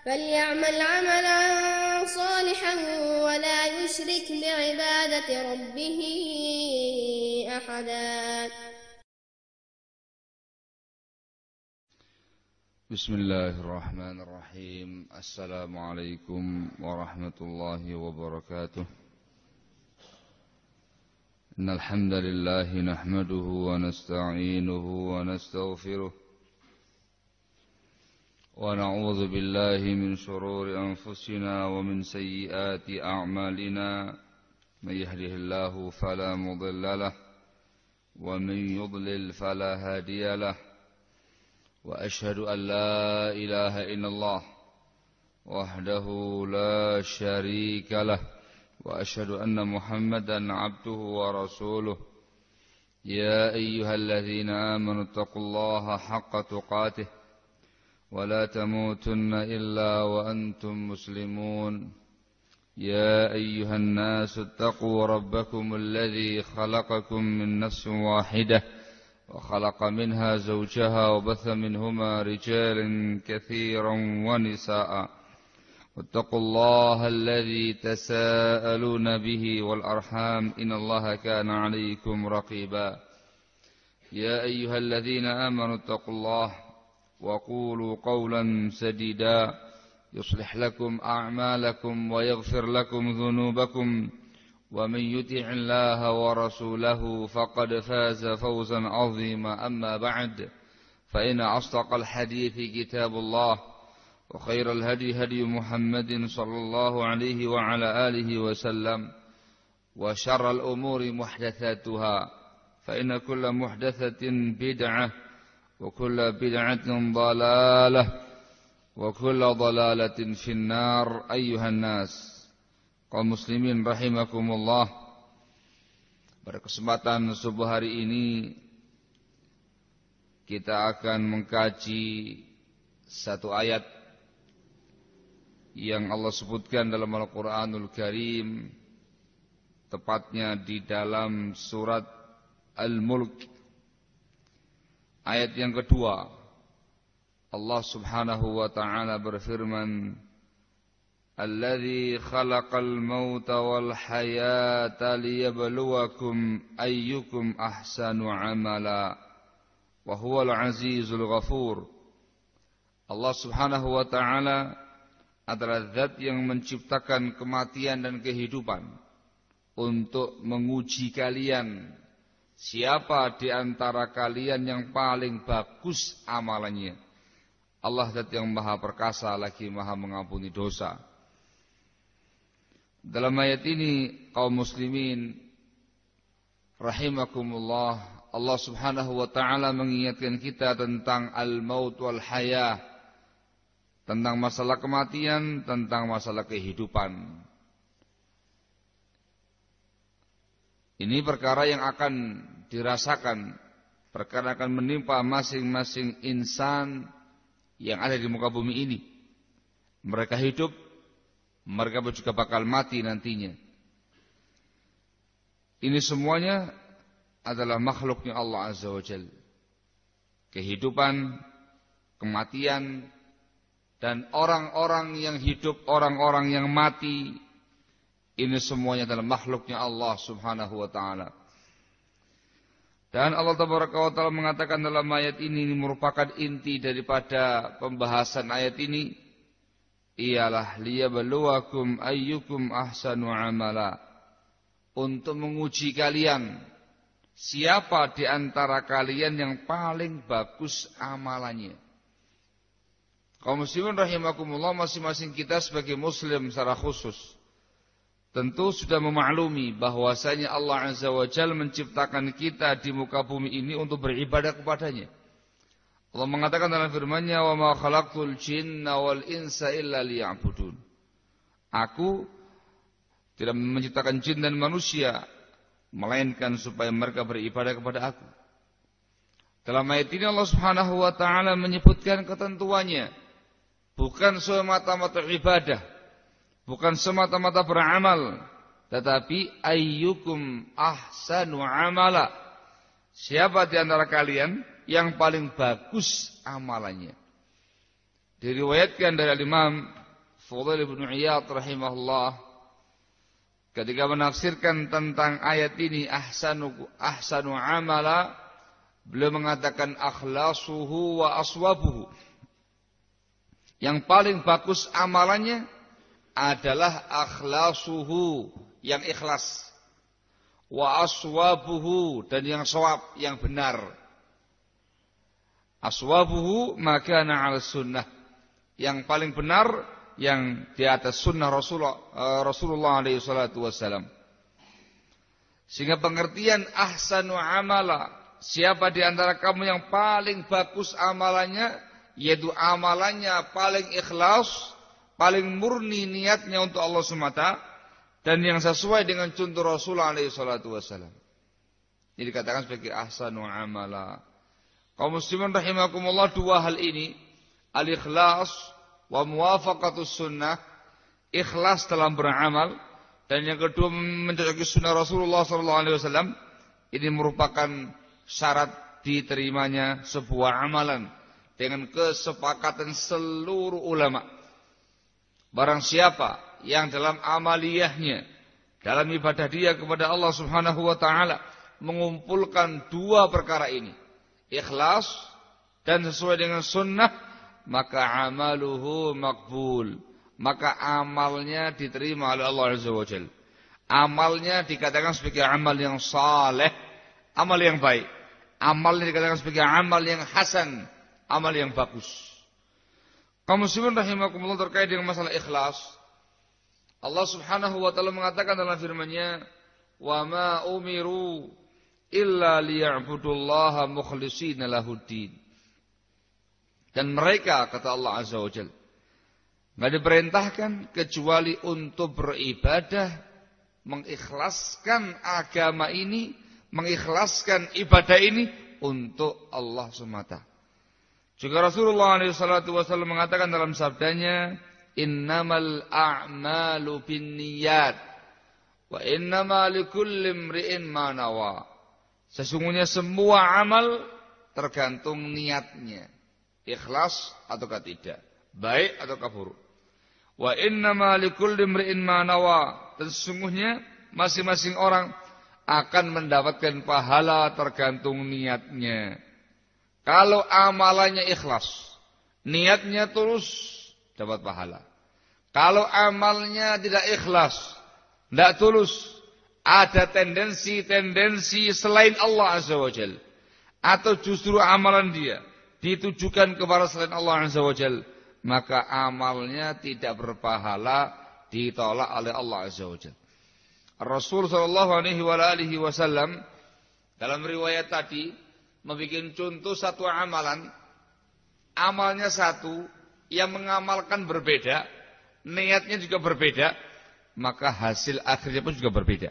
فليعمل عملا صالحا ولا يشرك بعبادة ربه أحدا. بسم الله الرحمن الرحيم. السلام عليكم ورحمة الله وبركاته. إن الحمد لله نحمده ونستعينه ونستغفره ونعوذ بالله من شرور أنفسنا ومن سيئات أعمالنا. من يهده الله فلا مضل له ومن يضلل فلا هادي له. وأشهد أن لا إله إلا الله وحده لا شريك له وأشهد أن محمدا عبده ورسوله. يا أيها الذين آمنوا اتقوا الله حق تقاته ولا تموتن إلا وأنتم مسلمون. يا أيها الناس اتقوا ربكم الذي خلقكم من نفس واحدة وخلق منها زوجها وبث منهما رجالا كثيرا ونساء. واتقوا الله الذي تساءلون به والأرحام إن الله كان عليكم رقيبا. يا أيها الذين آمنوا اتقوا الله وقولوا قولا سديدا يصلح لكم أعمالكم ويغفر لكم ذنوبكم. ومن يطع الله ورسوله فقد فاز فوزا عظيما. أما بعد فإن أصدق الحديث كتاب الله وخير الهدي هدي محمد صلى الله عليه وعلى آله وسلم وشر الأمور محدثاتها فإن كل محدثة بدعة وكل بدعة ضلالة وكل ضلالة في النار. أيها الناس, kaum muslimin rahimakumullah. Pada kesempatan subuh hari ini kita akan mengkaji satu ayat yang Allah sebutkan dalam Al-Quranul Karim, tepatnya di dalam surat Al-Mulk. Ayat yang kedua, Allah subhanahu wa ta'ala berfirman, Alladzi khalaqal mauta wal hayata liyabluwakum ayyukum ahsanu amala wa huwal azizul ghafur. Allah subhanahu wa ta'ala adalah zat yang menciptakan kematian dan kehidupan untuk menguji kalian. Siapa di antara kalian yang paling bagus amalannya? Allah zat yang maha perkasa lagi maha mengampuni dosa. Dalam ayat ini kaum muslimin rahimakumullah, Allah subhanahu wa ta'ala mengingatkan kita tentang al-maut wal hayah, tentang masalah kematian, tentang masalah kehidupan. Ini perkara yang akan dirasakan, perkara akan menimpa masing-masing insan yang ada di muka bumi ini. Mereka hidup, mereka juga bakal mati nantinya. Ini semuanya adalah makhluknya Allah Azza wa Jalla. Kehidupan, kematian, dan orang-orang yang hidup, orang-orang yang mati, ini semuanya adalah makhluknya Allah subhanahu wa ta'ala. Dan Allah tabaraka wa ta'ala mengatakan dalam ayat ini merupakan inti daripada pembahasan ayat ini, ialah liyabluwakum ayyukum ahsanu amala, untuk menguji kalian siapa di antara kalian yang paling bagus amalannya. Kaum muslimin rahimakumullah, masing-masing kita sebagai muslim secara khusus tentu sudah memaklumi bahwasanya Allah Azza wa Jalla menciptakan kita di muka bumi ini untuk beribadah kepadanya. Allah mengatakan dalam firman-Nya, "Wa ma khalaqtul jinna wal insa illa liya'budun." Aku tidak menciptakan jin dan manusia melainkan supaya mereka beribadah kepada Aku. Dalam ayat ini Allah Subhanahu wa taala menyebutkan ketentuannya, bukan semata-mata ibadah, bukan semata-mata beramal, tetapi ayyukum ahsanu amala. Siapa di antara kalian yang paling bagus amalannya? Diriwayatkan dari Imam Fudail bin Iyad rahimahullah ketika menafsirkan tentang ayat ini ahsanu amala, beliau mengatakan akhlasuhu wa aswabuhu. Yang paling bagus amalannya adalah akhlasuhu, yang ikhlas, wa aswabuhu, dan yang shawab, yang benar. Aswabuhu makana 'ala sunnah, yang paling benar yang di atas sunnah Rasulullah alaihi salatu wassalam. Sehingga pengertian ahsanu amala, siapa di antara kamu yang paling bagus amalannya, yaitu amalannya paling ikhlas, paling murni niatnya untuk Allah semata, dan yang sesuai dengan contoh Rasulullah alaihi salatu wassalam. Ini dikatakan sebagai ahsanu amala. Kaum muslimin rahimakumullah, dua hal ini, al-ikhlas wa muwafaqatus sunnah, ikhlas dalam beramal, dan yang kedua mencocoki sunnah Rasulullah sallallahu alaihi wasallam, ini merupakan syarat diterimanya sebuah amalan dengan kesepakatan seluruh ulama. Barang siapa yang dalam amaliyahnya, dalam ibadah dia kepada Allah Subhanahu wa taala mengumpulkan dua perkara ini, ikhlas dan sesuai dengan sunnah, maka amaluhu makbul, maka amalnya diterima oleh Allah Azza wa Jalla. Amalnya dikatakan sebagai amal yang saleh, amal yang baik. Amalnya dikatakan sebagai amal yang hasan, amal yang bagus. Kaum muslimin rahimakumullah, terkait dengan masalah ikhlas, Allah Subhanahu wa taala mengatakan dalam firman-Nya, "Wa ma umiru illa liya'budullaha mukhlishina lahuddin." Dan mereka, kata Allah Azza wa Jalla, enggak diperintahkan kecuali untuk beribadah, mengikhlaskan agama ini, mengikhlaskan ibadah ini untuk Allah semata. Juga Rasulullah SAW mengatakan dalam sabdanya, "Innamal a'malu binniyat wa innama likulli imri'in ma nawa." Sesungguhnya semua amal tergantung niatnya, ikhlas ataukah tidak, baik ataukah buruk. Wa innama likulli imri'in ma nawa, dan sesungguhnya masing-masing orang akan mendapatkan pahala tergantung niatnya. Kalau amalannya ikhlas, niatnya tulus, dapat pahala. Kalau amalnya tidak ikhlas, tidak tulus, ada tendensi selain Allah Azza wa Jalla, atau justru amalan dia ditujukan kepada selain Allah Azza wa Jalla, maka amalnya tidak berpahala, ditolak oleh Allah Azza wa Jalla. Rasul sallallahu alaihi wasallam dalam riwayat tadi membuat contoh satu amalan, amalnya satu, yang mengamalkan berbeda, niatnya juga berbeda, maka hasil akhirnya pun juga berbeda.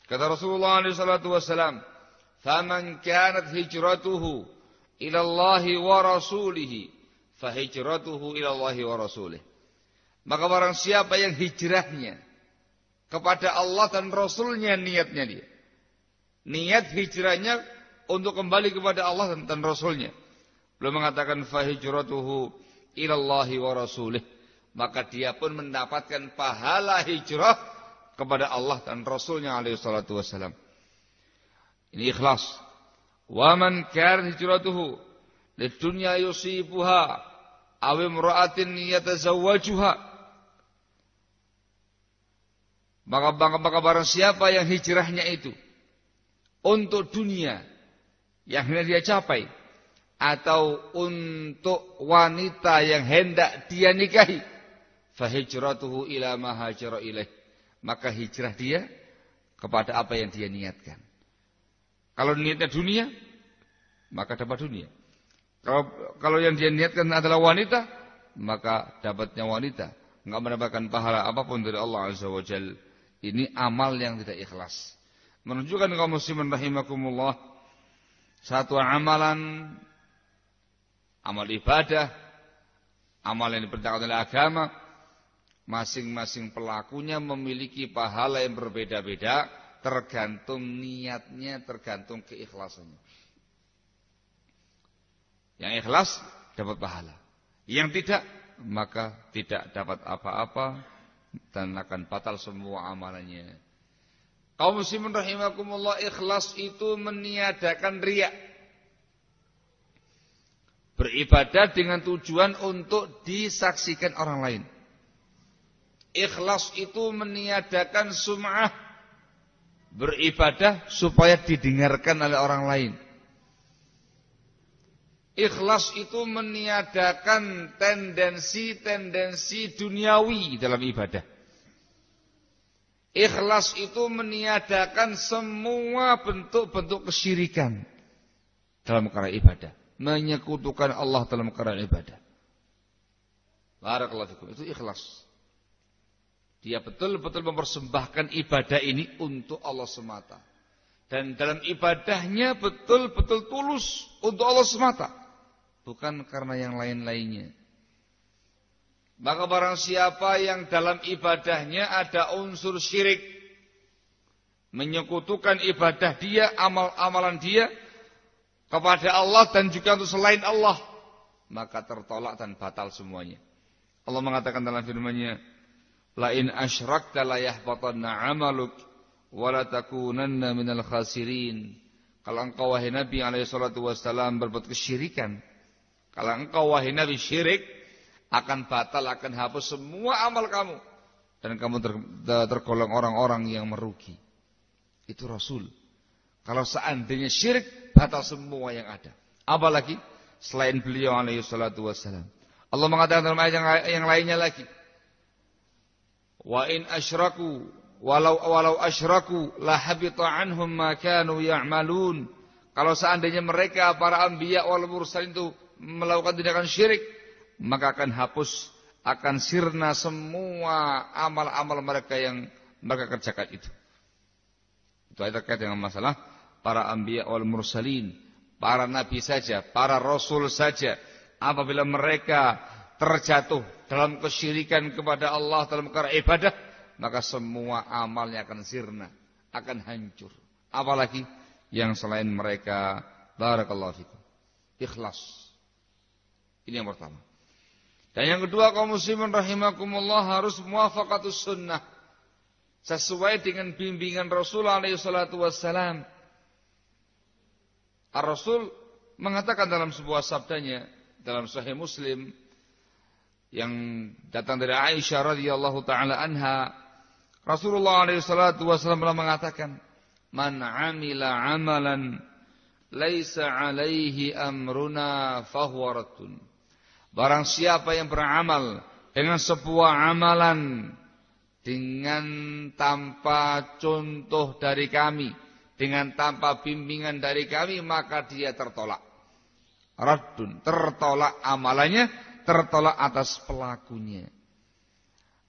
Kata Rasulullah SAW, "Faman kanat hijratuhu ila Allahi wa rasulihi, fa hijratuhu ila Allahi wa rasulih." Maka barang siapa yang hijrahnya kepada Allah dan Rasulnya, niatnya dia, niat hijrahnya untuk kembali kepada Allah dan Rasulnya, beliau mengatakan fa hijratuhu ila Allahi wa rasulih, maka dia pun mendapatkan pahala hijrah kepada Allah dan Rasulnya alaihi salatu wassalam. Ini ikhlas. Wa man kana hijratuhu lidunya yusibuha aw imra'atin yatazawwajuha, maka barang siapa yang hijrahnya itu untuk dunia yang hendak dia capai, atau untuk wanita yang hendak dia nikahi, fa hijratuhu ila ma hajara ilaih, maka hijrah dia kepada apa yang dia niatkan. Kalau niatnya dunia, maka dapat dunia. Kalau yang dia niatkan adalah wanita, maka dapatnya wanita, enggak mendapatkan pahala apapun dari Allah Azza wa Jalla. Ini amal yang tidak ikhlas. Menunjukkan kaum muslimin rahimakumullah, satu amalan, amal ibadah, amal yang diperintahkan oleh agama, masing-masing pelakunya memiliki pahala yang berbeda-beda, tergantung niatnya, tergantung keikhlasannya. Yang ikhlas dapat pahala, Yang tidak, maka tidak dapat apa-apa dan akan batal semua amalannya. Kaum muslimin rahimakumullah, ikhlas itu meniadakan riya. Beribadah dengan tujuan untuk disaksikan orang lain. Ikhlas itu meniadakan sum'ah. Beribadah supaya didengarkan oleh orang lain. Ikhlas itu meniadakan tendensi-tendensi duniawi dalam ibadah. Ikhlas itu meniadakan semua bentuk-bentuk kesyirikan dalam perkara ibadah. Menyekutukan Allah dalam perkara ibadah. Barakallahu fikum. Itu ikhlas. Dia betul-betul mempersembahkan ibadah ini untuk Allah semata. Dan dalam ibadahnya betul-betul tulus untuk Allah semata. Bukan karena yang lain-lainnya. Maka barang siapa yang dalam ibadahnya ada unsur syirik, menyekutukan ibadah dia, amal-amalan dia kepada Allah dan juga untuk selain Allah, maka tertolak dan batal semuanya. Allah mengatakan dalam firman-Nya, "La in asyrakta la yahbatanna 'amaluk wa la takunanna minal khasirin." Kalau engkau wahai Nabi alaihi salatu wasallam berbuat kesyirikan, kalau engkau wahai Nabi syirik, akan batal, akan hapus semua amal kamu dan kamu tergolong orang-orang yang merugi. Itu Rasul. Kalau seandainya syirik, batal semua yang ada. Apalagi selain beliau alaihi salatu wassalam. Allah mengatakan dalam ayat yang lainnya lagi, "Wa in asyraku walau asyraku la habita anhum ma kanu ya'malun." Kalau seandainya mereka para anbiya wal mursalin itu melakukan tindakan syirik, maka akan hapus, akan sirna semua amal-amal mereka yang mereka kerjakan itu. Itu ayat terkait dengan masalah para anbiya wal mursalin, para nabi saja, para rasul saja, apabila mereka terjatuh dalam kesyirikan kepada Allah dalam perkara ibadah, maka semua amalnya akan sirna, akan hancur. Apalagi yang selain mereka. Barakallahu fikum. Ikhlas. Ini yang pertama. Dan yang kedua, kaum muslimin rahimakumullah, harus muwafaqatus sunnah. Sesuai dengan bimbingan Rasul alaihi salatu wassalam. Ar-Rasul mengatakan dalam sebuah sabdanya dalam Sahih Muslim yang datang dari Aisyah radhiyallahu taala anha, Rasulullah alaihi salatu wasallam mengatakan, "Man 'amila 'amalan laisa 'alaihi amruna fahuwa raddun." Barang siapa yang beramal dengan sebuah amalan dengan tanpa contoh dari kami, dengan tanpa bimbingan dari kami, maka dia tertolak. Raddun, tertolak amalannya, tertolak atas pelakunya.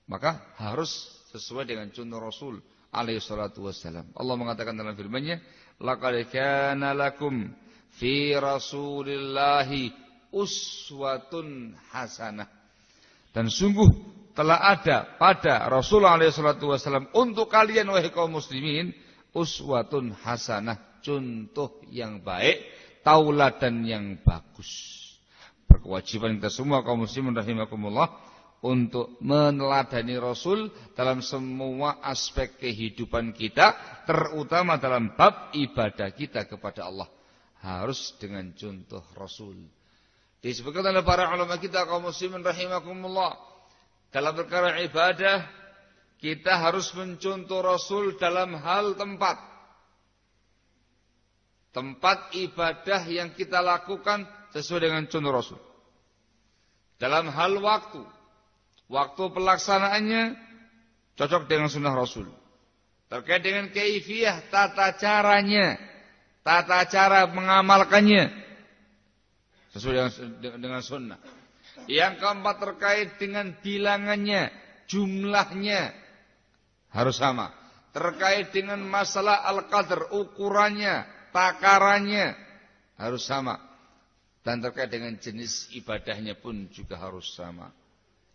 Maka harus sesuai dengan contoh Rasul alaihi salatu wassalam. Allah mengatakan dalam firman-Nya, "Laqad kana lakum fi Rasulillahi uswatun hasanah." Dan sungguh telah ada pada Rasulullah SAW untuk kalian wahai kaum muslimin uswatun hasanah, contoh yang baik, tauladan yang bagus. Berkewajiban kita semua kaum muslimin rahimakumullah untuk meneladani Rasul dalam semua aspek kehidupan kita, terutama dalam bab ibadah kita kepada Allah. Harus dengan contoh Rasul. Disebutkan oleh para ulama kita kaum muslimin rahimakumullah, dalam perkara ibadah kita harus mencontoh Rasul dalam hal tempat. Tempat ibadah yang kita lakukan sesuai dengan contoh Rasul. Dalam hal waktu, waktu pelaksanaannya cocok dengan sunnah Rasul. Terkait dengan kaifiyah, tata caranya, tata cara mengamalkannya sesuai dengan sunnah. Yang keempat terkait dengan bilangannya, jumlahnya harus sama. Terkait dengan masalah al-qadr, ukurannya, takarannya harus sama. Dan terkait dengan jenis ibadahnya pun juga harus sama.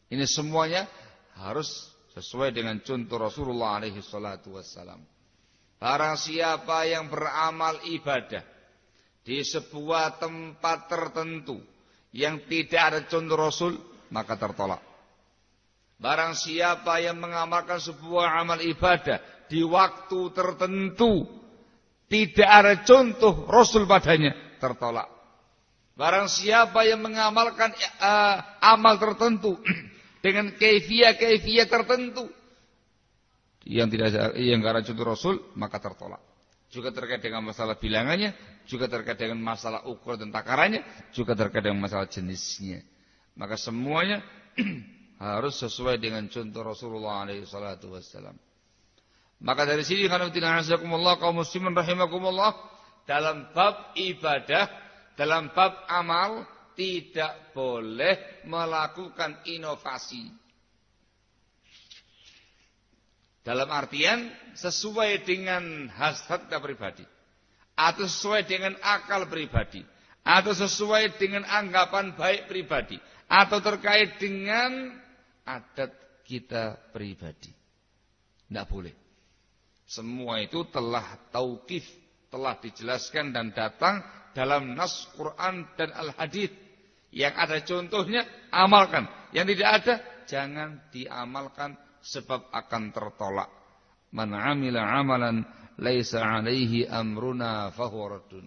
Ini semuanya harus sesuai dengan contoh Rasulullah alaihi salatu wassalam. Barang siapa yang beramal ibadah di sebuah tempat tertentu yang tidak ada contoh Rasul, maka tertolak. Barang siapa yang mengamalkan sebuah amal ibadah di waktu tertentu, tidak ada contoh Rasul padanya, tertolak. Barang siapa yang mengamalkan amal tertentu dengan kaifiyah tertentu yang tidak ada contoh Rasul, maka tertolak. Juga terkait dengan masalah bilangannya, juga terkait dengan masalah ukur dan takarannya, juga terkait dengan masalah jenisnya. Maka semuanya harus sesuai dengan contoh Rasulullah SAW. Maka dari sini kaum muslimin rahimakumullah, dalam bab ibadah, dalam bab amal, tidak boleh melakukan inovasi. Dalam artian sesuai dengan hasrat kita pribadi, atau sesuai dengan akal pribadi, atau sesuai dengan anggapan baik pribadi, atau terkait dengan adat kita pribadi. Tidak boleh. Semua itu telah tauqif, telah dijelaskan dan datang dalam nas Quran dan Al-Hadits. Yang ada contohnya, amalkan. Yang tidak ada, jangan diamalkan sebab akan tertolak. Man amila amalan laisa alaihi amruna fahuwa raddun.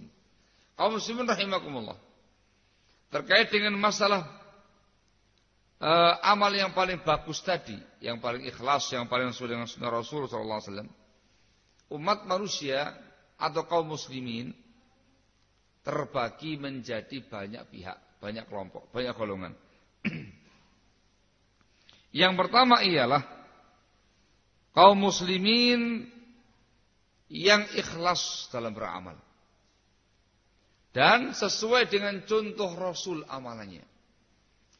Kaum muslimin rahimakumullah. Terkait dengan masalah amal yang paling bagus tadi, yang paling ikhlas, yang paling sesuai dengan sunnah Rasul sallallahu alaihi wasallam. Umat manusia atau kaum muslimin terbagi menjadi banyak pihak, banyak kelompok, banyak golongan. Yang pertama ialah kaum muslimin yang ikhlas dalam beramal dan sesuai dengan contoh Rasul amalannya.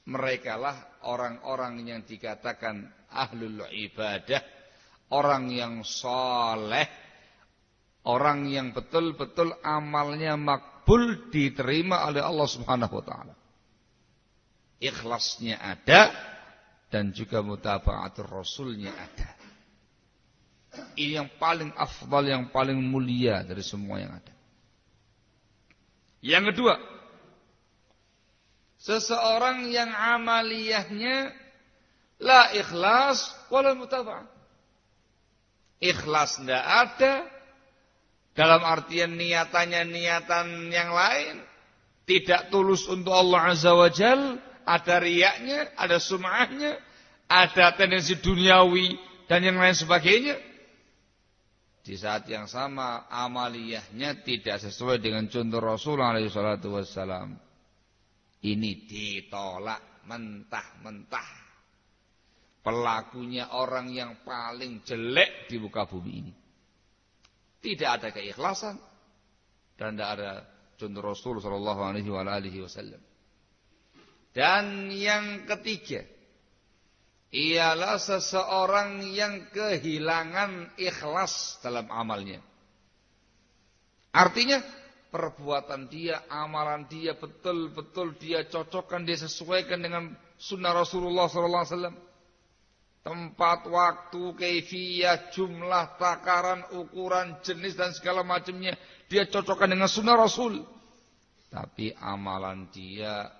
Mereka lah orang-orang yang dikatakan ahlul ibadah, orang yang saleh, orang yang betul-betul amalnya makbul, diterima oleh Allah Subhanahu wa taala. Ikhlasnya ada dan juga mutaba'atul Rasulnya ada. Ini yang paling afdal, yang paling mulia dari semua yang ada. Yang kedua, seseorang yang amaliyahnya la ikhlas wala mutaba'ah. Ikhlas tidak ada, dalam artian niatannya niatan yang lain, tidak tulus untuk Allah Azza wa Jal, ada riyaknya, ada sum'ahnya, ada tendensi duniawi dan yang lain sebagainya. Di saat yang sama amaliyahnya tidak sesuai dengan contoh Rasulullah SAW. Ini ditolak mentah-mentah. Pelakunya orang yang paling jelek di muka bumi ini. Tidak ada keikhlasan dan tidak ada contoh Rasul sallallahu alaihi wasallam. Dan yang ketiga ialah seseorang yang kehilangan ikhlas dalam amalnya. Artinya perbuatan dia, amalan dia betul-betul dia cocokkan, dia sesuaikan dengan sunnah Rasulullah sallallahu alaihi wasallam. Tempat, waktu, kaifiyah, jumlah, takaran, ukuran, jenis dan segala macamnya dia cocokkan dengan sunnah Rasul. Tapi amalan dia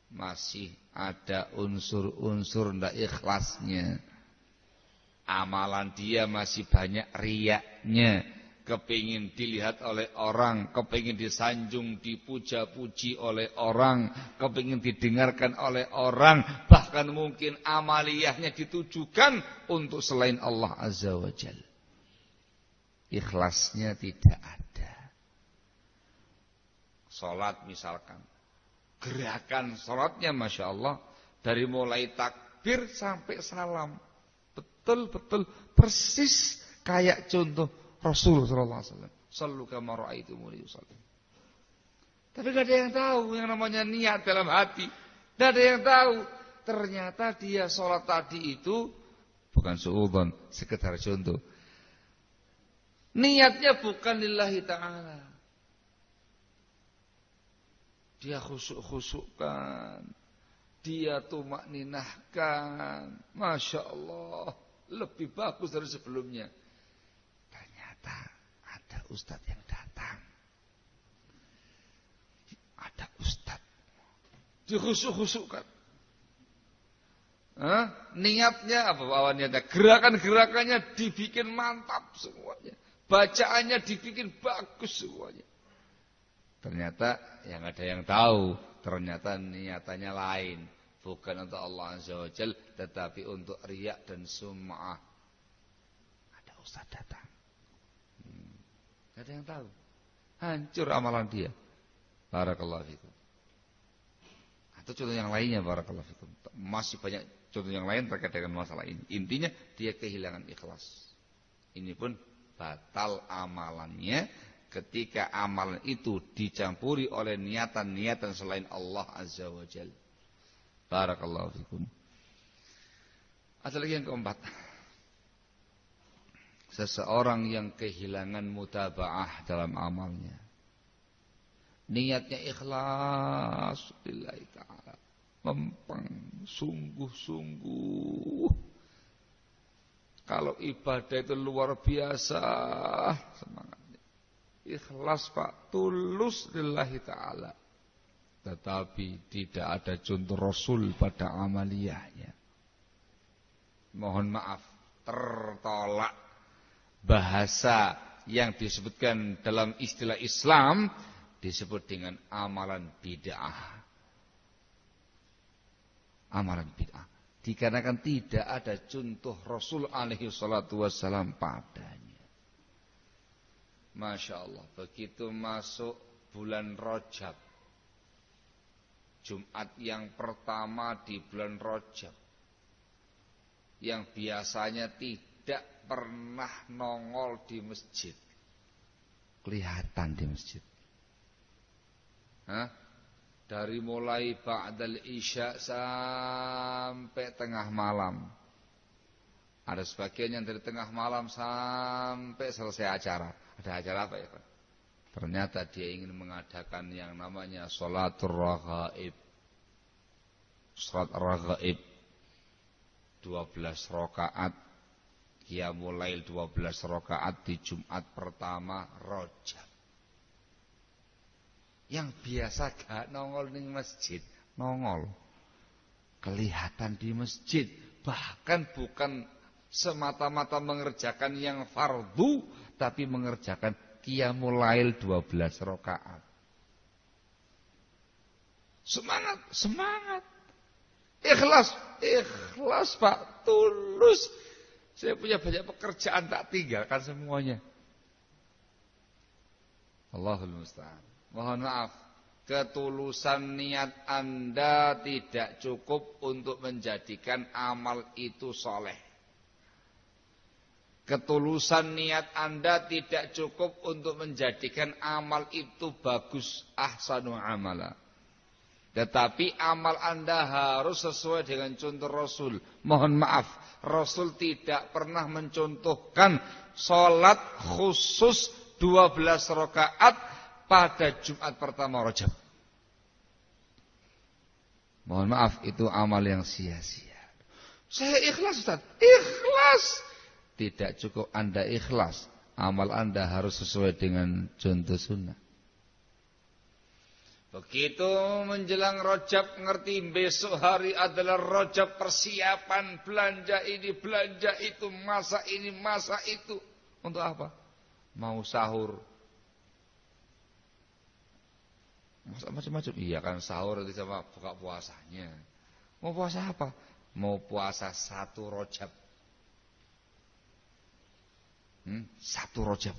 masih ada unsur-unsur tidak ikhlasnya. Amalan dia masih banyak riyaknya. Kepingin dilihat oleh orang, kepingin disanjung, dipuja-puji oleh orang, kepingin didengarkan oleh orang, bahkan mungkin amaliyahnya ditujukan untuk selain Allah Azza wa Jalla. Ikhlasnya tidak ada. Salat misalkan, gerakan salatnya Masya Allah, dari mulai takbir sampai salam, betul-betul persis kayak contoh Rasulullah SAW. Sallu kama ra'aitumuni usalli. Tapi gak ada yang tahu yang namanya niat dalam hati. Gak ada yang tahu. Ternyata dia sholat tadi itu bukan suudzon, sekedar contoh. Niatnya bukan lillahi ta'ala. Dia khusuk-khusukkan. Dia tumakninahkan. Masya Allah. Lebih bagus dari sebelumnya. Ada ustadz yang datang. Ada ustadz Dikhusuk-khusukkan. Niatnya apa niatnya? Gerakan-gerakannya dibikin mantap semuanya. Bacaannya dibikin bagus semuanya. Ternyata yang ada yang tahu, ternyata niatannya lain. Bukan untuk Allah Azza wa Jalla, tetapi untuk riya dan sum'ah. Ada ustaz datang. Tidak ada yang tahu. Hancur amalan dia. Barakallahu fikum. Atau contoh yang lainnya, barakallahu fikum. Masih banyak contoh yang lain terkait dengan masalah ini. Intinya dia kehilangan ikhlas. Ini pun batal amalannya ketika amalan itu dicampuri oleh niatan-niatan selain Allah Azza wa Jalla. Barakallahu fikum. Ada lagi yang keempat. Seseorang yang kehilangan mutaba'ah dalam amalnya. Niatnya ikhlas lillahi ta'ala. Mempeng, sungguh-sungguh. Kalau ibadah itu luar biasa semangatnya. Ikhlas Pak, tulus lillahi ta'ala. Tetapi tidak ada contoh Rasul pada amaliyahnya. Mohon maaf, tertolak bahasa yang disebutkan dalam istilah Islam disebut dengan amalan bid'ah. Amalan bid'ah. Dikarenakan tidak ada contoh Rasul alaihi salatu wassalam padanya. Masya Allah, begitu masuk bulan Rajab, Jumat yang pertama di bulan Rajab, yang biasanya tidak pernah nongol di masjid, kelihatan di masjid. Dari mulai ba'dal isya sampai tengah malam. Ada sebagian yang dari tengah malam sampai selesai acara. Ada acara apa ya Pak? Ternyata dia ingin mengadakan yang namanya sholatul raghaib. Sholat raghaib 12 rakaat, qiyamul lail 12 rakaat di Jumat pertama Rajab. Yang biasa gak nongol di masjid, nongol. Kelihatan di masjid, bahkan bukan semata-mata mengerjakan yang fardu, tapi mengerjakan qiyamul lail 12 rakaat. Semangat, semangat. Ikhlas, ikhlas Pak, tulus. Saya punya banyak pekerjaan, tak tinggalkan semuanya. Allahul musta'an. Mohon maaf, ketulusan niat Anda tidak cukup untuk menjadikan amal itu soleh. Ketulusan niat Anda tidak cukup untuk menjadikan amal itu bagus, ahsanu amala. Tetapi amal Anda harus sesuai dengan contoh Rasul. Mohon maaf, Rasul tidak pernah mencontohkan sholat khusus 12 rakaat pada Jumat pertama Rajab. Mohon maaf, itu amal yang sia-sia. Saya ikhlas Ustaz, ikhlas. Tidak cukup Anda ikhlas, amal Anda harus sesuai dengan contoh sunnah. Begitu menjelang Rajab, ngerti besok hari adalah Rajab, persiapan belanja ini, belanja itu, masa ini, masa itu. Untuk apa? Mau sahur. Masa macam-macam. Iya kan sahur nanti sama buka puasanya. Mau puasa apa? Mau puasa 1 Rajab. 1 Rajab.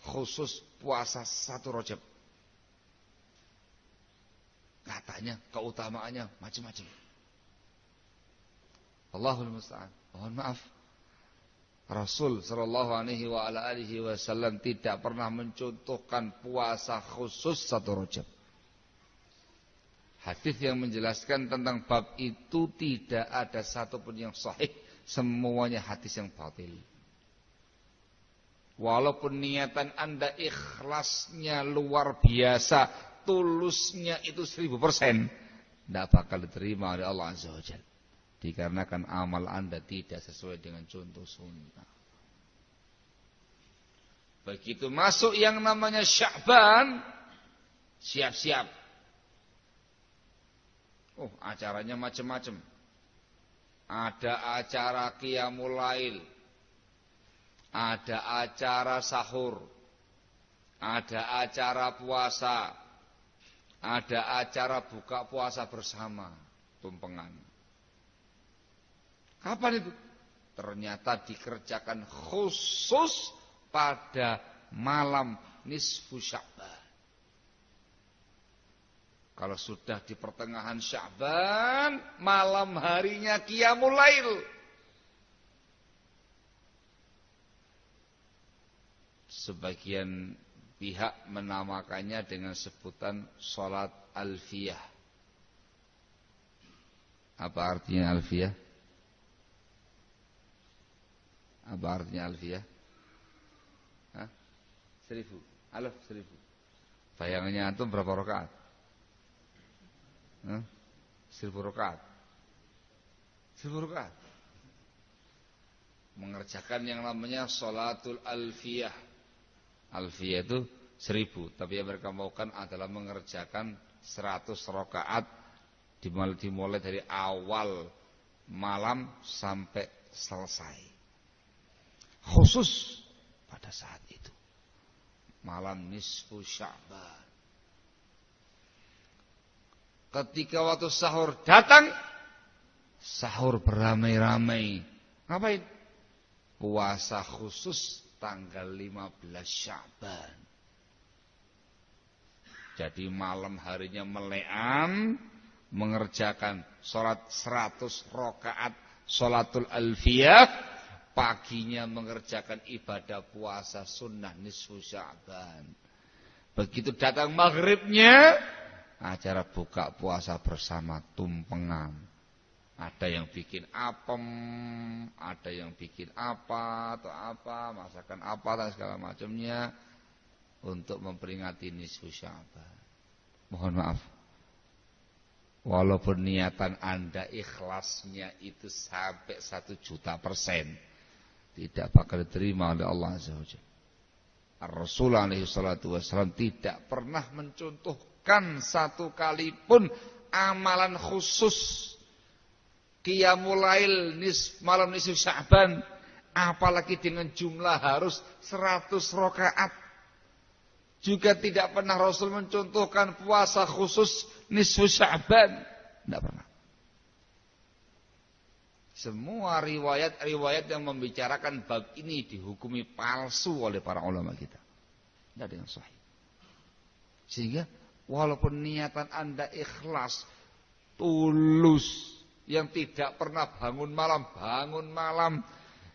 Khusus puasa 1 Rajab. Katanya keutamaannya macam-macam. Allahul musta'an. Mohon maaf. Rasul sallallahu alaihi wasallam tidak pernah mencontohkan puasa khusus 1 Rajab. Hadis yang menjelaskan tentang bab itu tidak ada satupun yang sahih, semuanya hadis yang batil. Walaupun niatan Anda ikhlasnya luar biasa, tulusnya itu 1000%, tidak bakal diterima oleh Allah Azza wa Jalla. Dikarenakan amal Anda tidak sesuai dengan contoh sunnah. Begitu masuk yang namanya Sya'ban, siap-siap. Oh, acaranya macam-macam. Ada acara qiyamul lail, ada acara sahur, ada acara puasa, ada acara buka puasa bersama, tumpengan. Kapan itu? Ternyata dikerjakan khusus pada malam nisfu Sya'ban. Kalau sudah di pertengahan Sya'ban, malam harinya qiyamul lail. Sebagian pihak menamakannya dengan sebutan salat alfiyah. Apa artinya alfiyah? Apa artinya alfiyah? 1000. Alaf 1000. Bayangannya antum berapa rakaat? 1000 rakaat. 1000 rakaat. Mengerjakan yang namanya sholatul alfiyah. Alfiyah itu 1000, tapi yang mereka maukan adalah mengerjakan 100 rakaat dimulai dari awal malam sampai selesai. Khusus pada saat itu malam nisfu Sya'ban. Ketika waktu sahur datang, sahur beramai-ramai. Ngapain? Puasa khusus tanggal 15 Sya'ban. Jadi malam harinya meleam, mengerjakan sholat 100 rakaat sholatul alfiyah, paginya mengerjakan ibadah puasa sunnah nisfu Sya'ban. Begitu datang maghribnya, acara buka puasa bersama tumpengan. Ada yang bikin apem, ada yang bikin apa atau apa, masakan apa dan segala macamnya untuk memperingati nisfu Sya'ban. Mohon maaf, walaupun niatan Anda ikhlasnya itu sampai 1.000.000%, tidak bakal diterima oleh Allah Azza wa Jalla. Rasulullah SAW tidak pernah mencontohkan satu kali pun amalan khusus qiyamul lail malam nisfu Sya'ban, apalagi dengan jumlah harus 100 rakaat. Juga tidak pernah Rasul mencontohkan puasa khusus nisfu Sya'ban, tidak pernah. Semua riwayat-riwayat yang membicarakan bab ini dihukumi palsu oleh para ulama kita. Tidak ada yang sahih. Sehingga walaupun niatan Anda ikhlas, tulus, yang tidak pernah bangun malam,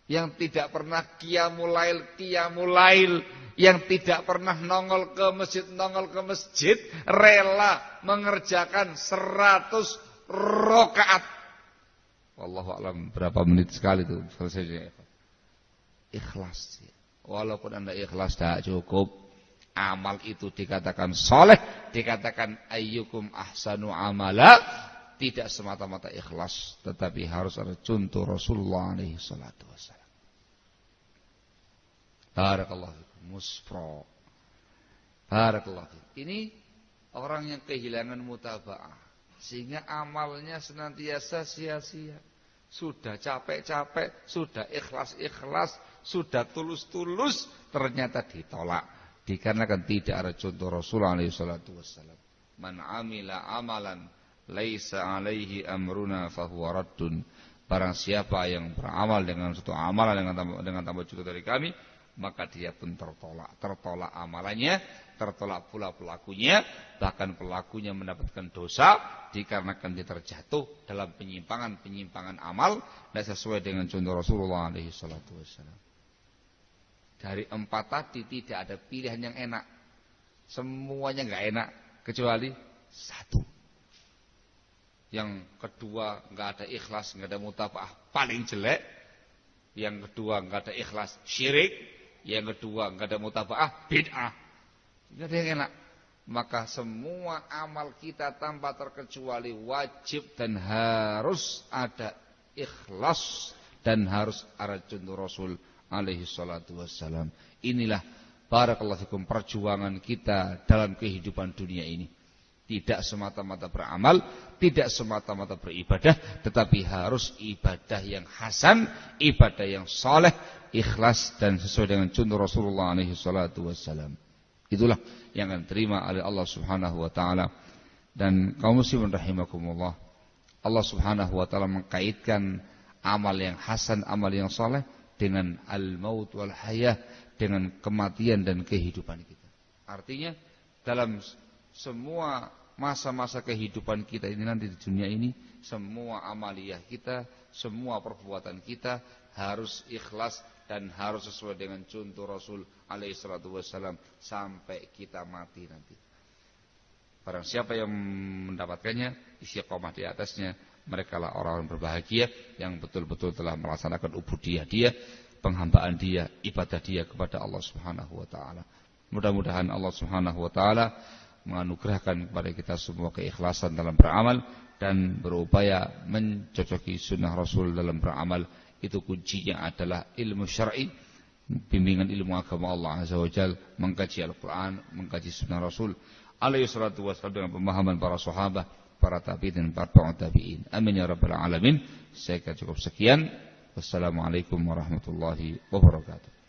yang tidak pernah qiyamul lail, yang tidak pernah nongol ke masjid, rela mengerjakan 100 rakaat. Wallahu a'lam berapa menit sekali itu selesai. Ikhlas. Walaupun Anda ikhlas tidak cukup, amal itu dikatakan soleh, dikatakan ayyukum ahsanu amala, tidak semata-mata ikhlas, tetapi harus ada contoh Rasulullah alaihi salatu wassalam. Barakallahu fikum. Muspro. Barakallahu fikum. Ini orang yang kehilangan mutaba'ah, sehingga amalnya senantiasa sia-sia. Sudah capek-capek, sudah ikhlas-ikhlas, sudah tulus-tulus, ternyata ditolak. Dikarenakan tidak ada contoh Rasulullah SAW. Man amila amalan laisa alaihi amruna fahuwa raddun. Barang siapa yang beramal dengan suatu amalan dengan tambah contoh dari kami, maka dia pun tertolak. Tertolak amalannya, tertolak pula pelakunya, bahkan pelakunya mendapatkan dosa dikarenakan dia terjatuh dalam penyimpangan amal dan sesuai dengan contoh Rasulullah SAW. Dari 4 tadi tidak ada pilihan yang enak. Semuanya enggak enak kecuali 1. Yang kedua enggak ada ikhlas, enggak ada mutaba'ah, paling jelek. Yang kedua enggak ada ikhlas, syirik. Yang kedua enggak ada mutaba'ah, bid'ah. Enggak ada yang enak. Maka semua amal kita tanpa terkecuali wajib dan harus ada ikhlas dan harus ada contoh Rasul alaihi salatu wassalam. Inilah barakallahu fikum perjuangan kita dalam kehidupan dunia ini. Tidak semata-mata beramal, tidak semata-mata beribadah, tetapi harus ibadah yang hasan, ibadah yang saleh, ikhlas dan sesuai dengan contoh Rasulullah alaihi salatu wassalam. Itulah yang akan diterima oleh Allah Subhanahu wa taala. Dan kaum muslimin rahimakumullah, Allah Subhanahu wa taala mengkaitkan amal yang hasan, amal yang saleh dengan al-maut wal hayah, dengan kematian dan kehidupan kita. Artinya dalam semua masa-masa kehidupan kita ini nanti di dunia ini, semua amaliyah kita, semua perbuatan kita harus ikhlas dan harus sesuai dengan contoh Rasul alaihi salatu wassalam sampai kita mati nanti. Barang siapa yang mendapatkannya, istiqomah di atasnya, mereka lah orang berbahagia yang betul-betul telah melaksanakan ubudiyah dia, penghambaan dia, ibadah dia kepada Allah Subhanahu wa taala. Mudah-mudahan Allah Subhanahu wa taala menganugerahkan kepada kita semua keikhlasan dalam beramal dan berupaya mencocoki sunnah Rasul dalam beramal. Itu kuncinya adalah ilmu syar'i, bimbingan ilmu agama Allah Azza wa Jalla, mengkaji Al-Quran, mengkaji sunnah Rasul alaihi salatu wassalam dengan pemahaman para sahabat, para tabi'in dan para tabi'in. Amin ya rabbal alamin. Saya cukup sekian. Wassalamualaikum warahmatullahi wabarakatuh.